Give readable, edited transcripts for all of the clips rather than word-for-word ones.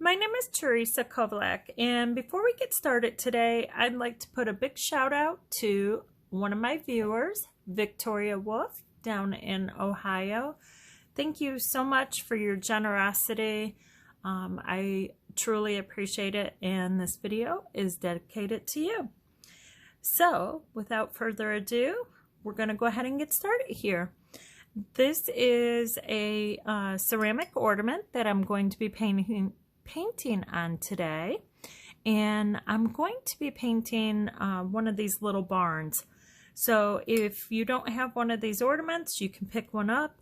My name is Teresa Kovlak, and before we get started today, I'd like to put a big shout out to one of my viewers, Victoria Wolf, down in Ohio. Thank you so much for your generosity. I truly appreciate it, and this video is dedicated to you. So, without further ado, we're going to go ahead and get started here. This is a ceramic ornament that I'm going to be painting on today, and I'm going to be painting one of these little barns. So if you don't have one of these ornaments, you can pick one up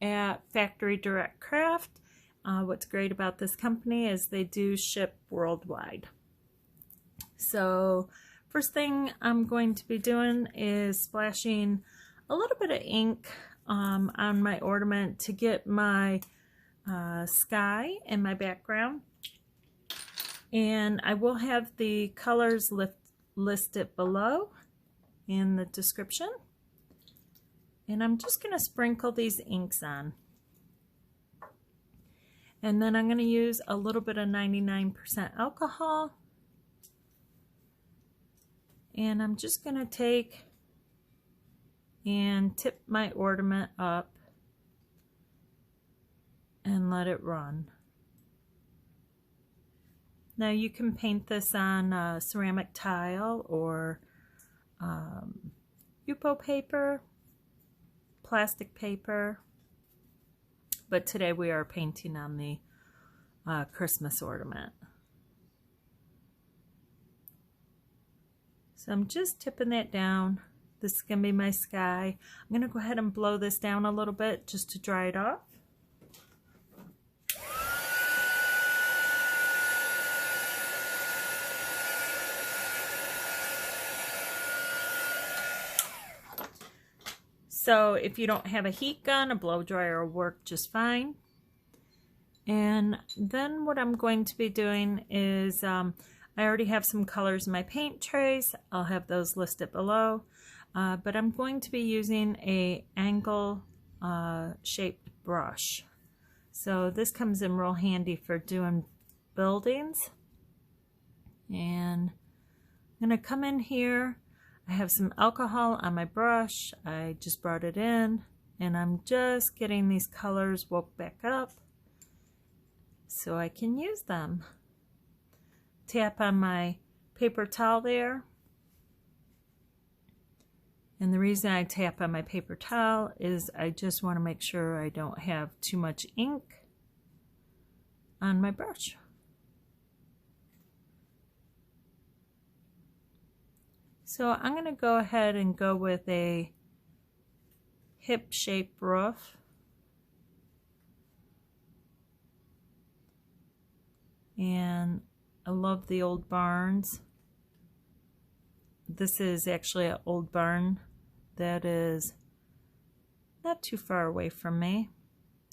at Factory Direct Craft. What's great about this company is they do ship worldwide. So first thing I'm going to be doing is splashing a little bit of ink on my ornament to get my sky in my background, and I will have the colors listed below in the description, and I'm just going to sprinkle these inks on, and then I'm going to use a little bit of 99% alcohol, and I'm just going to take and tip my ornament up and let it run. Now you can paint this on ceramic tile or Yupo paper, plastic paper, but today we are painting on the Christmas ornament. So I'm just tipping that down. This is going to be my sky. I'm going to go ahead and blow this down a little bit just to dry it off. So if you don't have a heat gun, a blow dryer will work just fine. And then what I'm going to be doing is, I already have some colors in my paint trays. I'll have those listed below. But I'm going to be using a angle shaped brush. So this comes in real handy for doing buildings. And I'm going to come in here. I have some alcohol on my brush. I just brought it in, and I'm just getting these colors woke back up so I can use them. Tap on my paper towel there. And the reason I tap on my paper towel is I just want to make sure I don't have too much ink on my brush. So I'm going to go ahead and go with a hip-shaped roof. And I love the old barns. This is actually an old barn that is not too far away from me.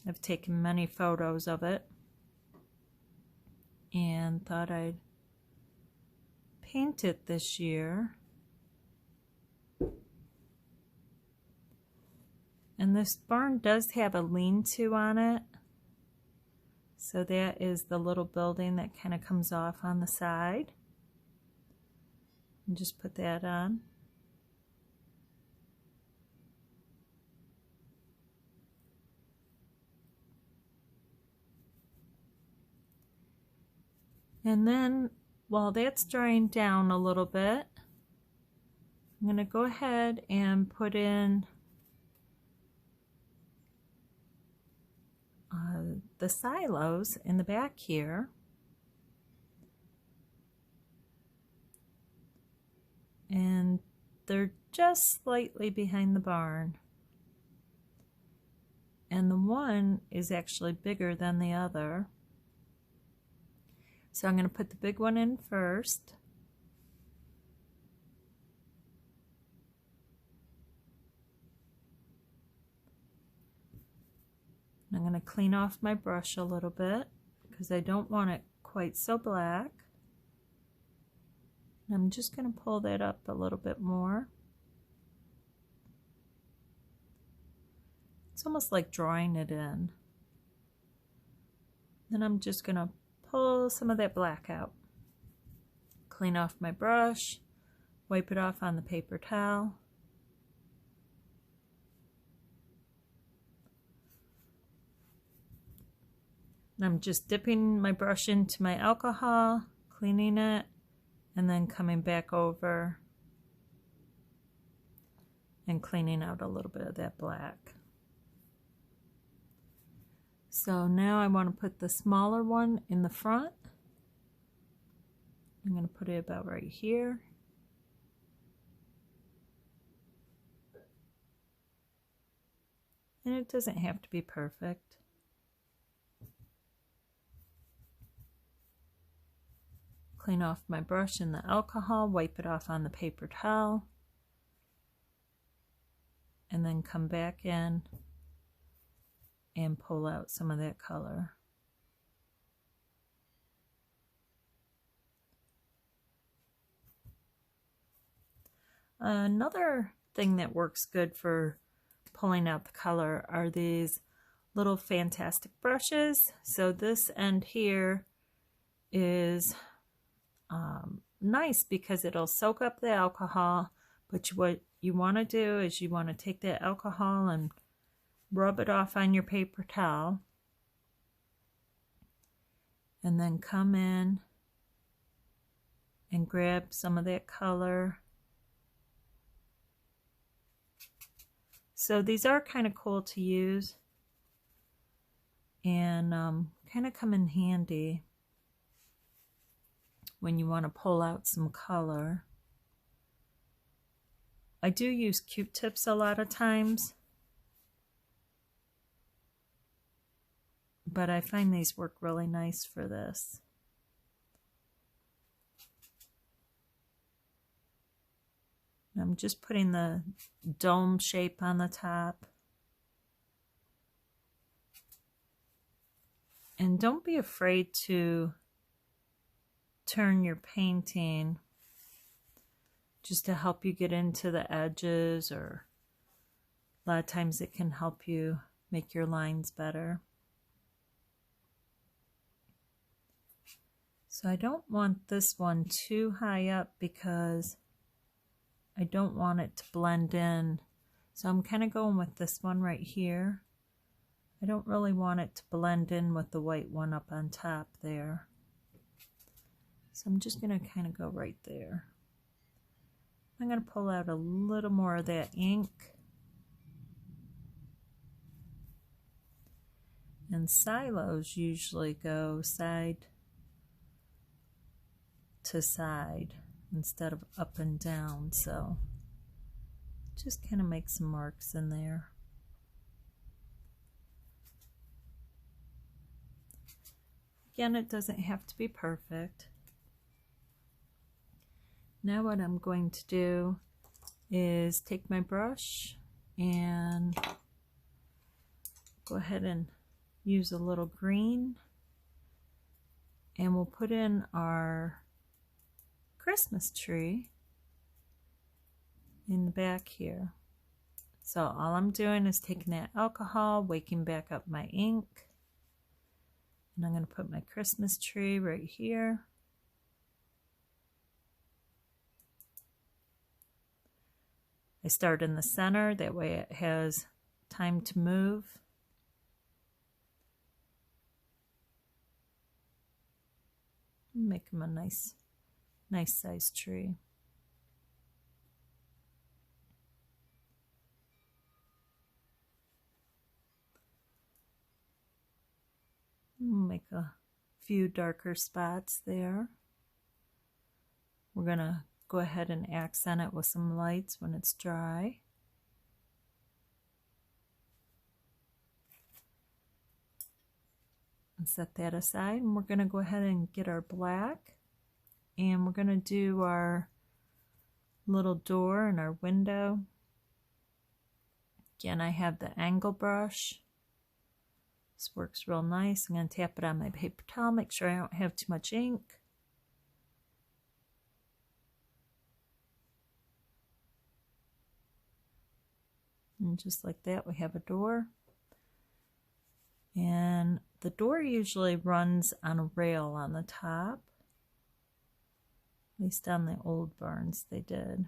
I've taken many photos of it and thought I'd paint it this year. And this barn does have a lean-to on it. So that is the little building that kind of comes off on the side. And just put that on. And then while that's drying down a little bit, I'm going to go ahead and put in the silos in the back here. And they're just slightly behind the barn. And the one is actually bigger than the other. So I'm going to put the big one in first. I'm going to clean off my brush a little bit because I don't want it quite so black. And I'm just going to pull that up a little bit more. It's almost like drawing it in. Then I'm just going to pull some of that black out. Clean off my brush, wipe it off on the paper towel. And I'm just dipping my brush into my alcohol, cleaning it, and then coming back over and cleaning out a little bit of that black. So now I want to put the smaller one in the front. I'm going to put it about right here. And it doesn't have to be perfect. Clean off my brush in the alcohol, wipe it off on the paper towel, and then come back in and pull out some of that color. Another thing that works good for pulling out the color are these little fantastic brushes. So this end here is nice because it'll soak up the alcohol, but what you want to do is you want to take that alcohol and rub it off on your paper towel, and then come in and grab some of that color. So these are kind of cool to use and kind of come in handy when you want to pull out some color. I do use Q-tips a lot of times, but I find these work really nice for this. I'm just putting the dome shape on the top. And don't be afraid to turn your painting just to help you get into the edges, or a lot of times it can help you make your lines better. So I don't want this one too high up because I don't want it to blend in. So I'm kind of going with this one right here. I don't really want it to blend in with the white one up on top there. So I'm just going to kind of go right there. I'm going to pull out a little more of that ink. And silos usually go side to side instead of up and down, so just kind of make some marks in there. Again, it doesn't have to be perfect. Now what I'm going to do is take my brush and go ahead and use a little green, and we'll put in our Christmas tree in the back here. So all I'm doing is taking that alcohol, waking back up my ink, and I'm going to put my Christmas tree right here. I start in the center, that way it has time to move. Make them a nice size tree. Make a few darker spots there. We're going to go ahead and accent it with some lights when it's dry. And set that aside, and we're going to go ahead and get our black, and we're going to do our little door and our window. Again, I have the angle brush. This works real nice. I'm going to tap it on my paper towel, make sure I don't have too much ink. And just like that, we have a door. And the door usually runs on a rail on the top. At least on the old barns they did.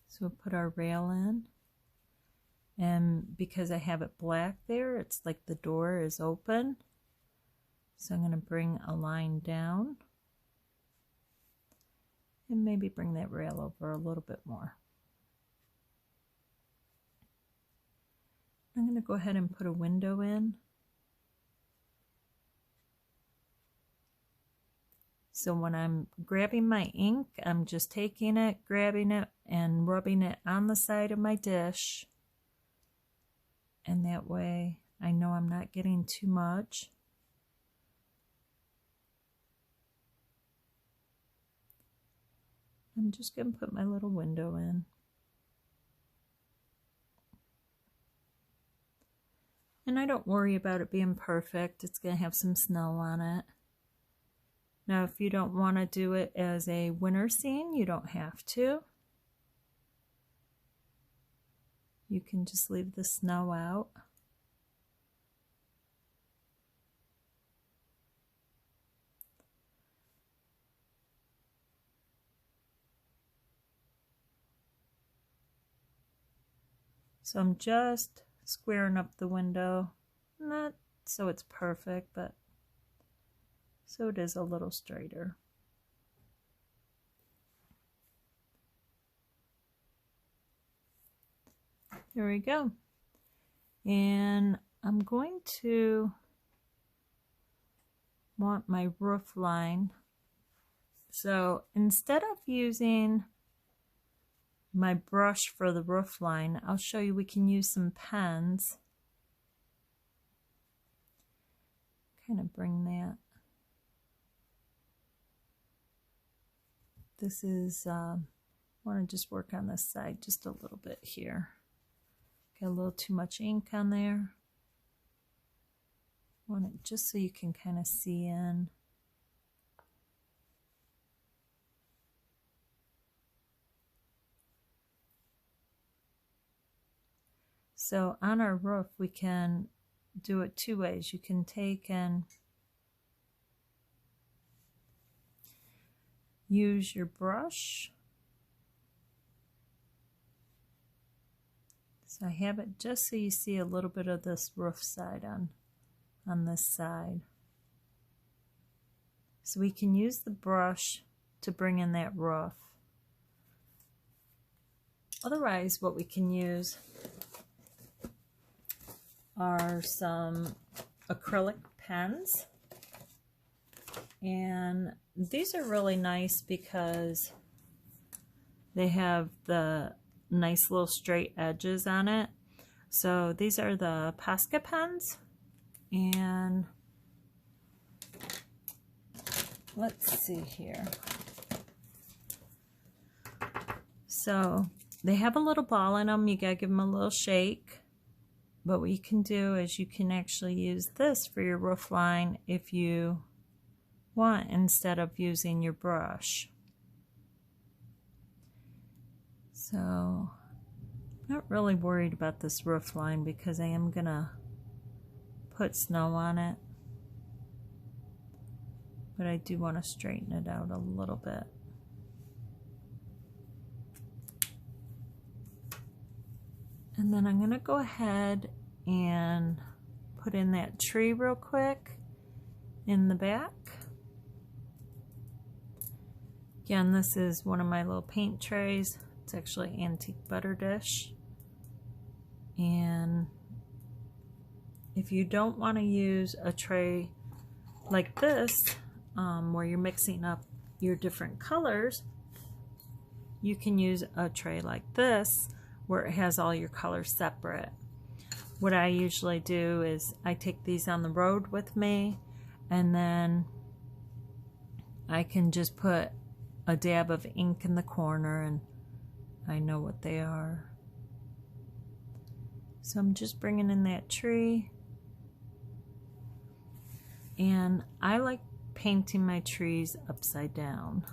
So we'll put our rail in. And because I have it black there, it's like the door is open. So I'm going to bring a line down. And maybe bring that rail over a little bit more. I'm going to go ahead and put a window in. So when I'm grabbing my ink, I'm just taking it, grabbing it, and rubbing it on the side of my dish. And that way I know I'm not getting too much. I'm just going to put my little window in. And I don't worry about it being perfect. It's going to have some snow on it. Now, if you don't want to do it as a winter scene, you don't have to. You can just leave the snow out. So I'm just squaring up the window, not so it's perfect, but so it is a little straighter. There we go. And I'm going to want my roof line. So instead of using my brush for the roof line, I'll show you we can use some pens. Kind of bring that. This is, I want to just work on this side just a little bit here. Got a little too much ink on there. Want it just so you can kind of see in. So on our roof, we can do it two ways. You can take and use your brush. So I have it just so you see a little bit of this roof side on this side. So we can use the brush to bring in that roof. Otherwise, what we can use are some acrylic pens, and these are really nice because they have the nice little straight edges on it. So these are the Posca pens, and let's see here. So they have a little ball in them. You gotta give them a little shake. But what you can do is you can actually use this for your roof line if you want, instead of using your brush. So I'm not really worried about this roof line because I am gonna put snow on it. But I do want to straighten it out a little bit. And then I'm going to go ahead and put in that tree real quick in the back. Again, this is one of my little paint trays. It's actually antique butter dish. And if you don't want to use a tray like this, where you're mixing up your different colors, you can use a tray like this, where it has all your colors separate. What I usually do is I take these on the road with me, and then I can just put a dab of ink in the corner and I know what they are. So I'm just bringing in that tree, and I like painting my trees upside down.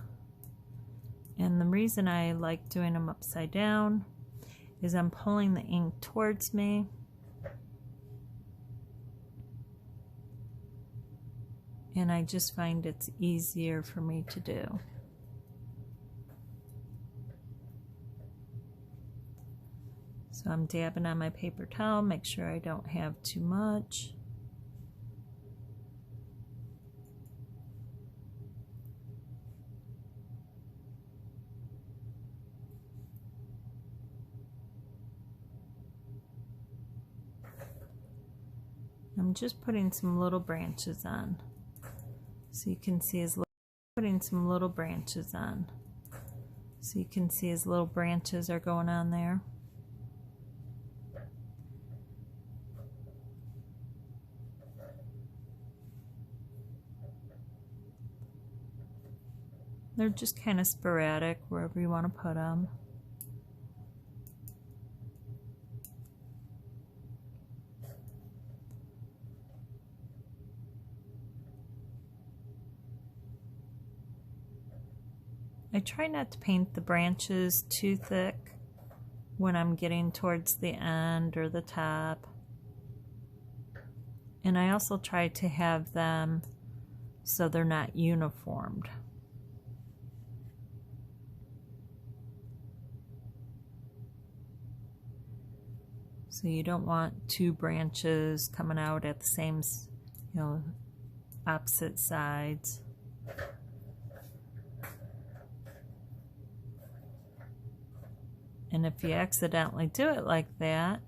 And the reason I like doing them upside down is I'm pulling the ink towards me, and I just find it's easier for me to do. So I'm dabbing on my paper towel, make sure I don't have too much. I'm just putting some little branches on, so you can see his little branches on, so you can see his little branches are going on there. They're just kind of sporadic wherever you want to put them. I try not to paint the branches too thick when I'm getting towards the end or the top. And I also try to have them so they're not uniformed. So you don't want two branches coming out at the same, opposite sides. And if you accidentally do it like that,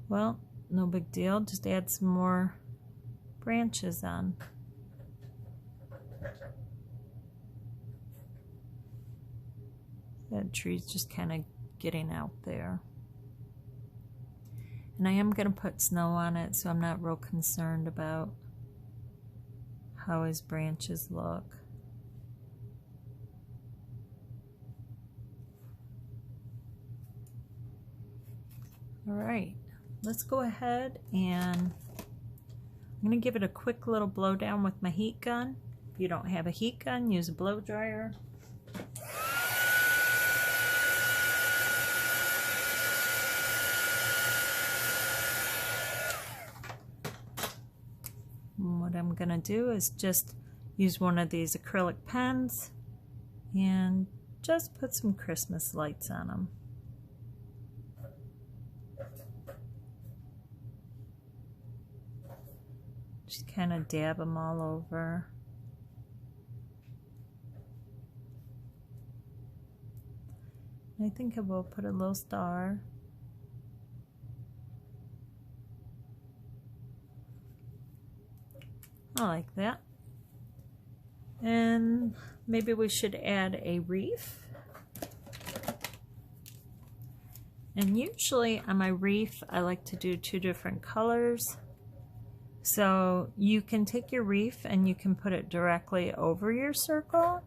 well, no big deal, just add some more branches on. That tree's just kind of getting out there. And I am going to put snow on it, so I'm not real concerned about how his branches look. All right, let's go ahead and I'm going to give it a quick little blow down with my heat gun. If you don't have a heat gun, use a blow dryer. And what I'm going to do is just use one of these acrylic pens and just put some Christmas lights on them. Just kind of dab them all over. I think I will put a little star. I like that. And maybe we should add a wreath. And usually on my wreath, I like to do two different colors. So you can take your wreath and you can put it directly over your circle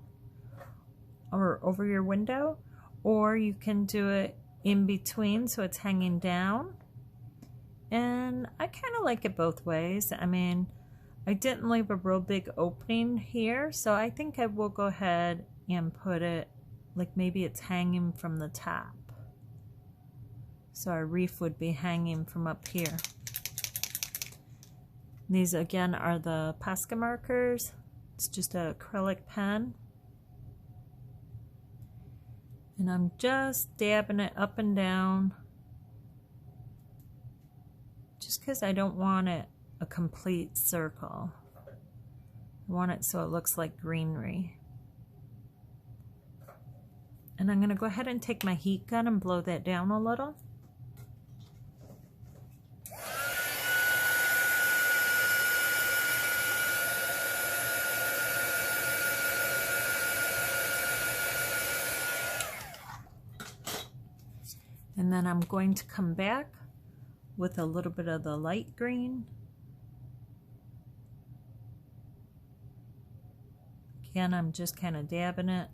or over your window, or you can do it in between so it's hanging down. And I kind of like it both ways. I mean, I didn't leave a real big opening here, so I think I will go ahead and put it like maybe it's hanging from the top. So our wreath would be hanging from up here. These again are the Posca markers. It's just an acrylic pen. And I'm just dabbing it up and down just because I don't want it a complete circle. I want it so it looks like greenery. And I'm going to go ahead and take my heat gun and blow that down a little. And then I'm going to come back with a little bit of the light green. Again, I'm just kind of dabbing it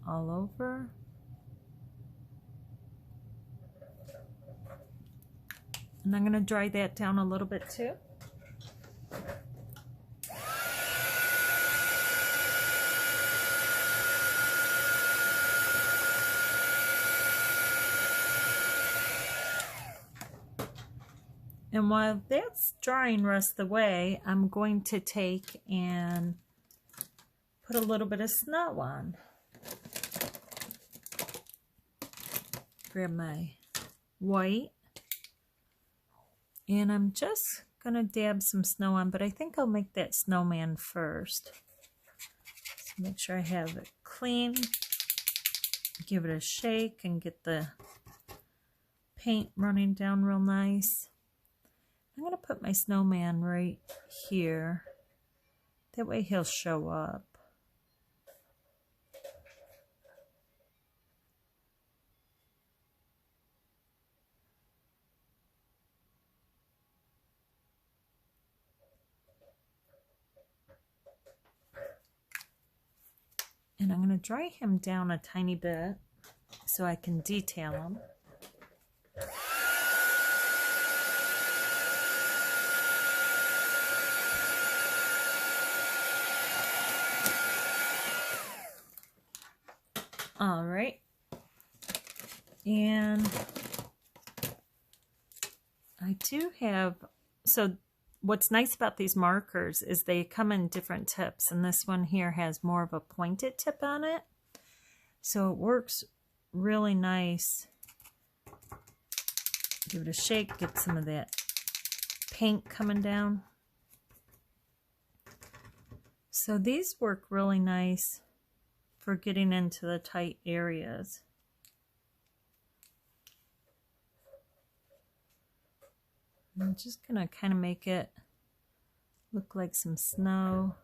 all over. And I'm going to dry that down a little bit too. And while that's drying rest of the way, I'm going to take and put a little bit of snow on. Grab my white. And I'm just going to dab some snow on, but I think I'll make that snowman first. So make sure I have it clean. Give it a shake and get the paint running down real nice. I'm going to put my snowman right here. That way he'll show up. And I'm going to dry him down a tiny bit so I can detail him. All right. And I do have, so what's nice about these markers is they come in different tips, and this one here has more of a pointed tip on it. So it works really nice. Give it a shake, get some of that paint coming down. So these work really nice for getting into the tight areas. I'm just going to kind of make it look like some snow.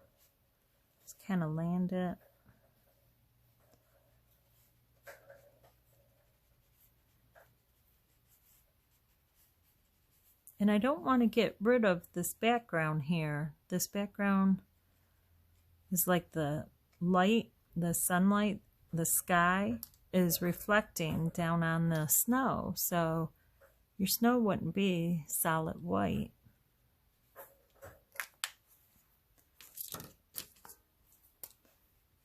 Just kind of land it. And I don't want to get rid of this background here. This background is like the light, the sunlight, the sky is reflecting down on the snow. So your snow wouldn't be solid white.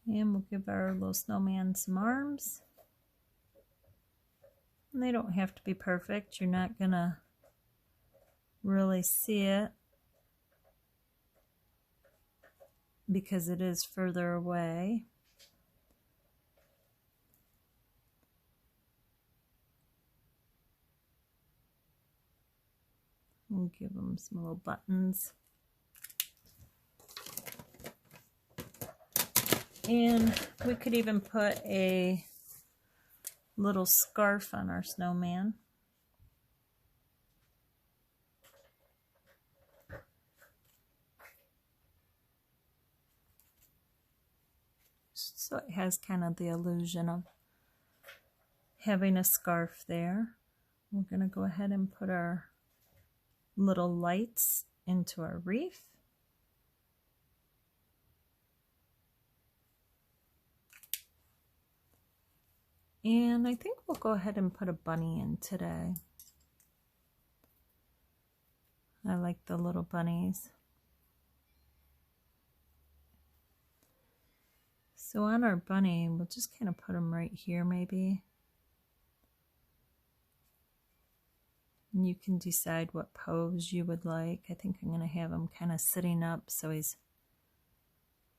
And we'll give our little snowman some arms. And they don't have to be perfect. You're not gonna really see it because it is further away. We'll give them some little buttons. And we could even put a little scarf on our snowman. So it has kind of the illusion of having a scarf there. We're going to go ahead and put our little lights into our wreath. And I think we'll go ahead and put a bunny in today. I like the little bunnies. So on our bunny, we'll just kind of put him right here maybe. And you can decide what pose you would like. I think I'm going to have him kind of sitting up so he's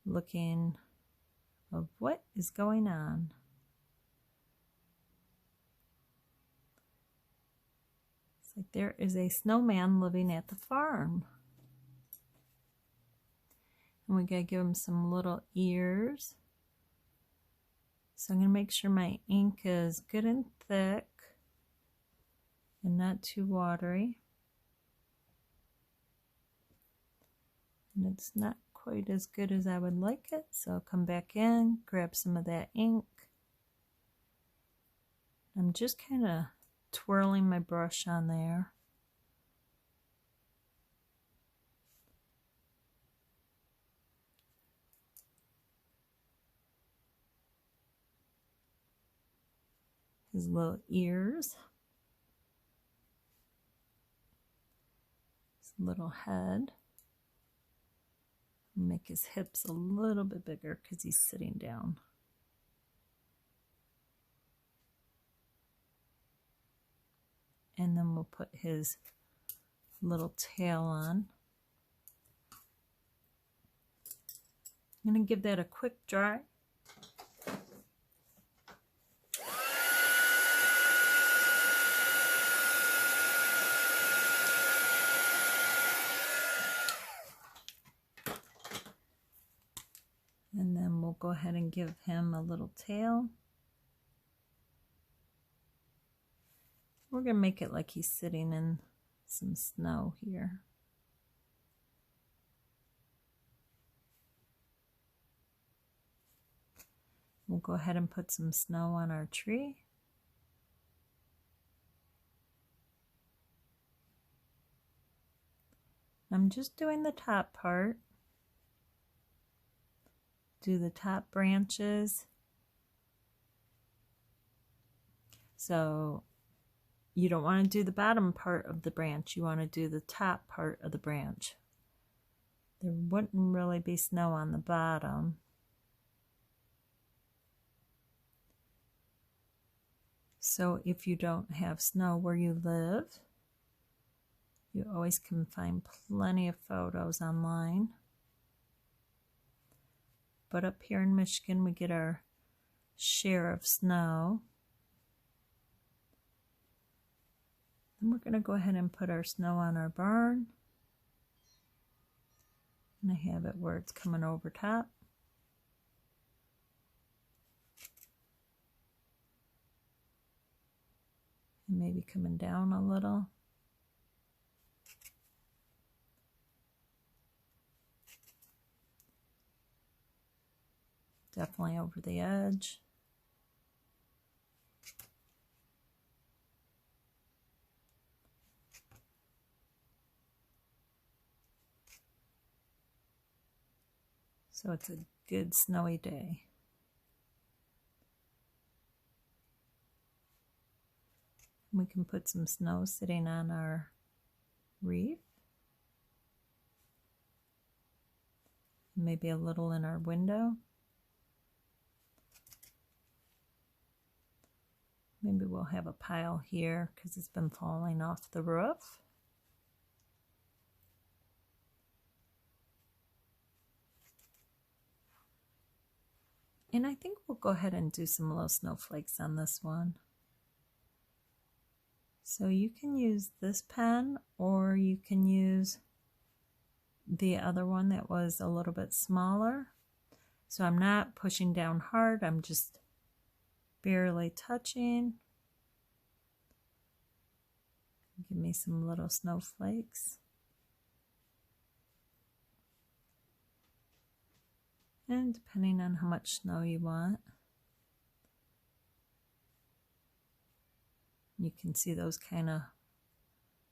looking of what is going on. It's like there is a snowman living at the farm. And we got to give him some little ears. So I'm going to make sure my ink is good and thick and not too watery. And it's not quite as good as I would like it, so I'll come back in, grab some of that ink. I'm just kind of twirling my brush on there. His little ears, his little head. Make his hips a little bit bigger because he's sitting down. And then we'll put his little tail on. I'm going to give that a quick dry. And then we'll go ahead and give him a little tail. We're going to make it like he's sitting in some snow here. We'll go ahead and put some snow on our tree. I'm just doing the top part. Do the top branches. So you don't want to do the bottom part of the branch. You want to do the top part of the branch. There wouldn't really be snow on the bottom. So if you don't have snow where you live, you always can find plenty of photos online. But up here in Michigan, we get our share of snow. Then we're going to go ahead and put our snow on our barn. And I have it where it's coming over top. And maybe coming down a little. Definitely over the edge. So it's a good snowy day. We can put some snow sitting on our wreath. Maybe a little in our window. Maybe we'll have a pile here because it's been falling off the roof. And I think we'll go ahead and do some little snowflakes on this one. So you can use this pen or you can use the other one that was a little bit smaller. So I'm not pushing down hard, I'm just barely touching. Give me some little snowflakes. And depending on how much snow you want, you can see those kind of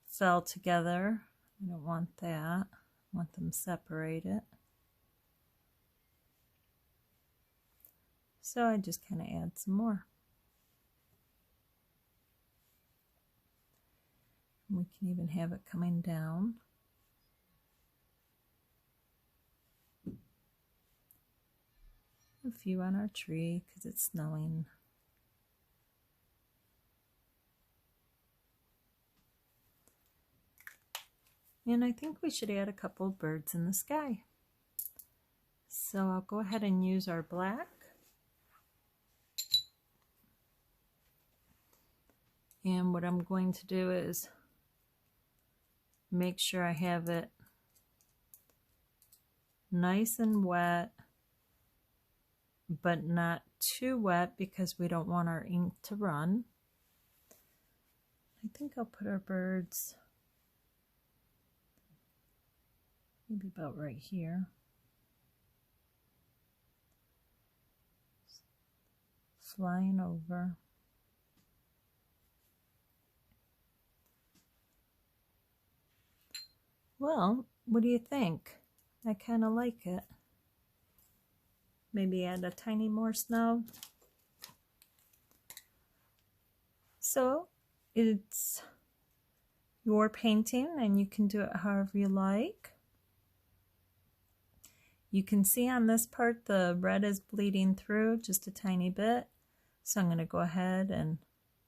fell together. I don't want that. I want them separated. So I just kind of add some more. We can even have it coming down. A few on our tree because it's snowing. And I think we should add a couple of birds in the sky. So I'll go ahead and use our black. And what I'm going to do is make sure I have it nice and wet, but not too wet because we don't want our ink to run. I think I'll put our birds maybe about right here. Flying over. Well, what do you think? I kind of like it. Maybe add a tiny more snow. So it's your painting and you can do it however you like. You can see on this part the red is bleeding through just a tiny bit. So I'm going to go ahead and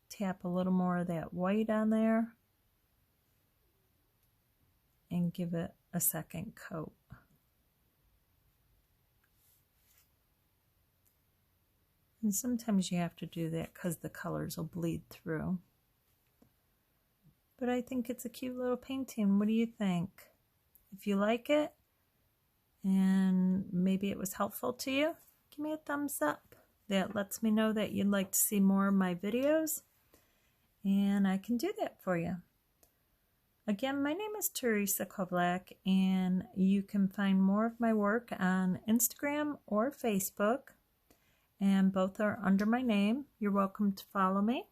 tap a little more of that white on there. and give it a second coat. And sometimes you have to do that because the colors will bleed through. But I think it's a cute little painting. What do you think? If you like it and maybe it was helpful to you, give me a thumbs up. That lets me know that you'd like to see more of my videos, and I can do that for you. Again, my name is Teresa Kovlak, and you can find more of my work on Instagram or Facebook, and both are under my name. You're welcome to follow me.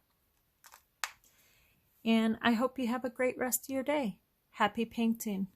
And I hope you have a great rest of your day. Happy painting.